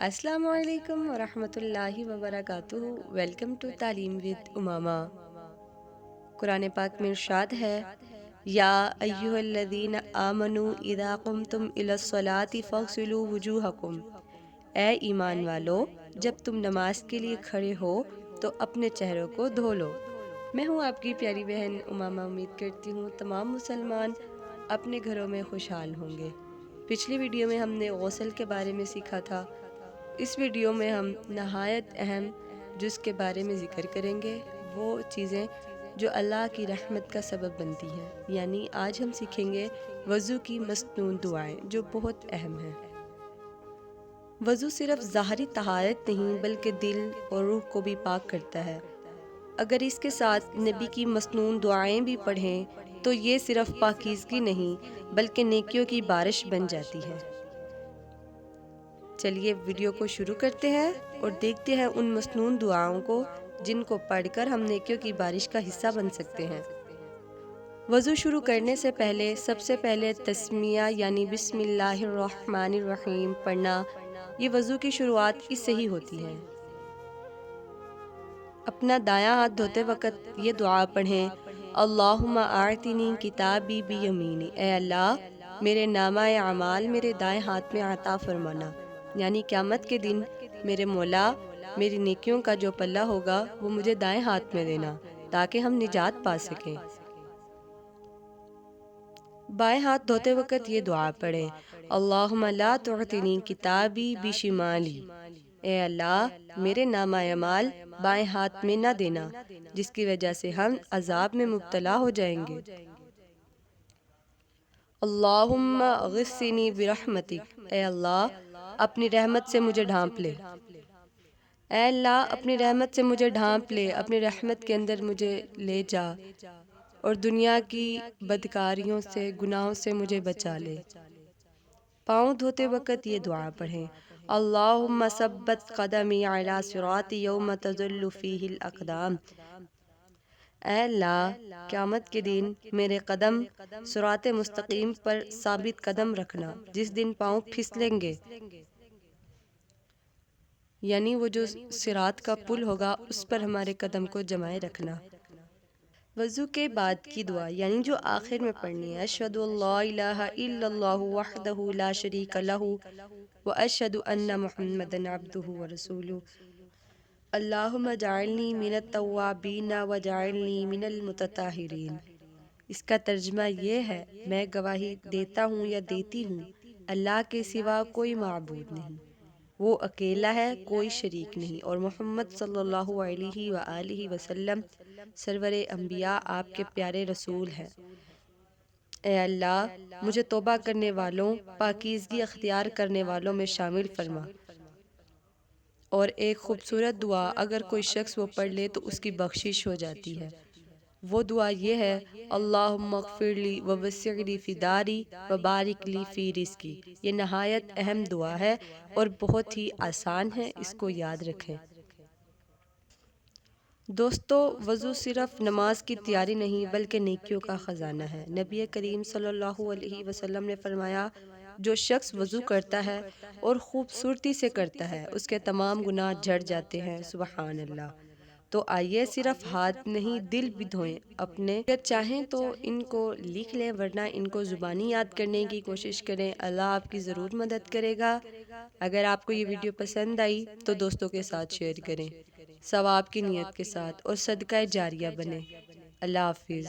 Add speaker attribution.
Speaker 1: السلام علیکم ورحمۃ اللہ وبرکاتہ۔ ویلکم ٹو تعلیم ود امامہ۔ قرآن پاک میں ارشاد ہے، یا ایھا الذین آمنوا اذا قمتم الی الصلاۃ فاغسلوا وجوہکم۔ اے ایمان والو، جب تم نماز کے لیے کھڑے ہو تو اپنے چہروں کو دھو لو۔ میں ہوں آپ کی پیاری بہن امامہ۔ امید کرتی ہوں تمام مسلمان اپنے گھروں میں خوشحال ہوں گے۔ پچھلی ویڈیو میں ہم نے غسل کے بارے میں سیکھا تھا۔ اس ویڈیو میں ہم نہایت اہم جز کے بارے میں ذکر کریں گے، وہ چیزیں جو اللہ کی رحمت کا سبب بنتی ہیں، یعنی آج ہم سیکھیں گے وضو کی مسنون دعائیں جو بہت اہم ہیں۔ وضو صرف ظاہری طہارت نہیں بلکہ دل اور روح کو بھی پاک کرتا ہے۔ اگر اس کے ساتھ نبی کی مسنون دعائیں بھی پڑھیں تو یہ صرف پاکیزگی نہیں بلکہ نیکیوں کی بارش بن جاتی ہے۔ چلیے ویڈیو کو شروع کرتے ہیں اور دیکھتے ہیں ان مسنون دعاؤں کو جن کو پڑھ کر ہم نیکیوں کی بارش کا حصہ بن سکتے ہیں۔ وضو شروع کرنے سے پہلے سب سے پہلے تسمیہ یعنی بسم اللہ الرحمن الرحیم پڑھنا، یہ وضو کی شروعات اس سے ہی ہوتی ہے۔ اپنا دایاں ہاتھ دھوتے وقت یہ دعا پڑھیں، اللہم اعطنی کتابی بیمینی۔ اے اللہ، میرے نامہ اعمال میرے دائیں ہاتھ میں عطا فرمانا، یعنی قیامت کے دن میرے مولا میری نیکیوں کا جو پلہ ہوگا وہ مجھے دائیں ہاتھ میں دینا تاکہ ہم نجات پا سکیں۔ بائیں ہاتھ دھوتے وقت یہ دعا پڑھیں، اللہم لا تعطنی کتابی بشمالی۔ اے اللہ، میرے نامہ اعمال بائیں ہاتھ میں نہ دینا جس کی وجہ سے ہم عذاب میں مبتلا ہو جائیں گے۔ اللہم اغثنی برحمتک۔ اے اللہ، اپنی رحمت سے مجھے ڈھانپ لے۔ اے اللہ، اپنی رحمت سے مجھے ڈھانپ لے، اپنی رحمت کے اندر مجھے لے جا اور دنیا کی بدکاریوں سے، گناہوں سے مجھے بچا لے۔ پاؤں دھوتے وقت یہ دعا پڑھیں، اللہم ثبت قدمی علی صراط یوم تزل فیہ الاقدام۔ اے اللہ، قیامت کے دن میرے قدم صراط مستقیم پر ثابت قدم رکھنا جس دن پاؤں پھسلیں گے، یعنی وہ جو صراط کا پل ہوگا اس پر ہمارے قدم کو جمائے رکھنا۔ وضو کے بعد کی دعا یعنی جو آخر میں پڑھنی ہے، اشہد ان لا الہ الا اللہ وحدہ لا شریک لہ واشہد ان محمدا عبدہ ورسولہ، اللہم اجعلنی من التوابین واجعلنی من المتطہرین۔ اس کا ترجمہ یہ ہے، میں گواہی دیتا ہوں یا دیتی ہوں اللہ کے سوا کوئی معبود نہیں، وہ اکیلا ہے، کوئی شریک نہیں، اور محمد صلی اللہ علیہ وآلہ وسلم سرور انبیاء آپ کے پیارے رسول ہیں۔ اے اللہ، مجھے توبہ کرنے والوں، پاکیزگی اختیار کرنے والوں میں شامل فرما۔ اور ایک خوبصورت دعا اگر کوئی شخص وہ پڑھ لے تو اس کی بخشش ہو جاتی ہے۔ وہ دعا یہ ہے، اللہم اغفر لی ووسع لی فی داری وبارک لی فی رزقی۔ یہ نہایت اہم دعا ہے اور بہت ہی آسان ہے، اس کو یاد رکھیں۔ دوستو، وضو صرف نماز کی تیاری نہیں بلکہ نیکیوں کا خزانہ ہے۔ نبی کریم صلی اللہ علیہ وسلم نے فرمایا، جو شخص وضو کرتا ہے اور خوبصورتی سے کرتا ہے اس کے تمام گناہ جھڑ جاتے ہیں۔ سبحان اللہ۔ تو آئیے صرف ہاتھ نہیں دل بھی دھوئیں اپنے۔ اگر چاہیں تو ان کو لکھ لیں ورنہ ان کو زبانی یاد کرنے کی کوشش کریں، اللہ آپ کی ضرور مدد کرے گا۔ اگر آپ کو یہ ویڈیو پسند آئی تو دوستوں کے ساتھ شیئر کریں، ثواب کی نیت کے ساتھ، اور صدقہ جاریہ بنے۔ اللہ حافظ۔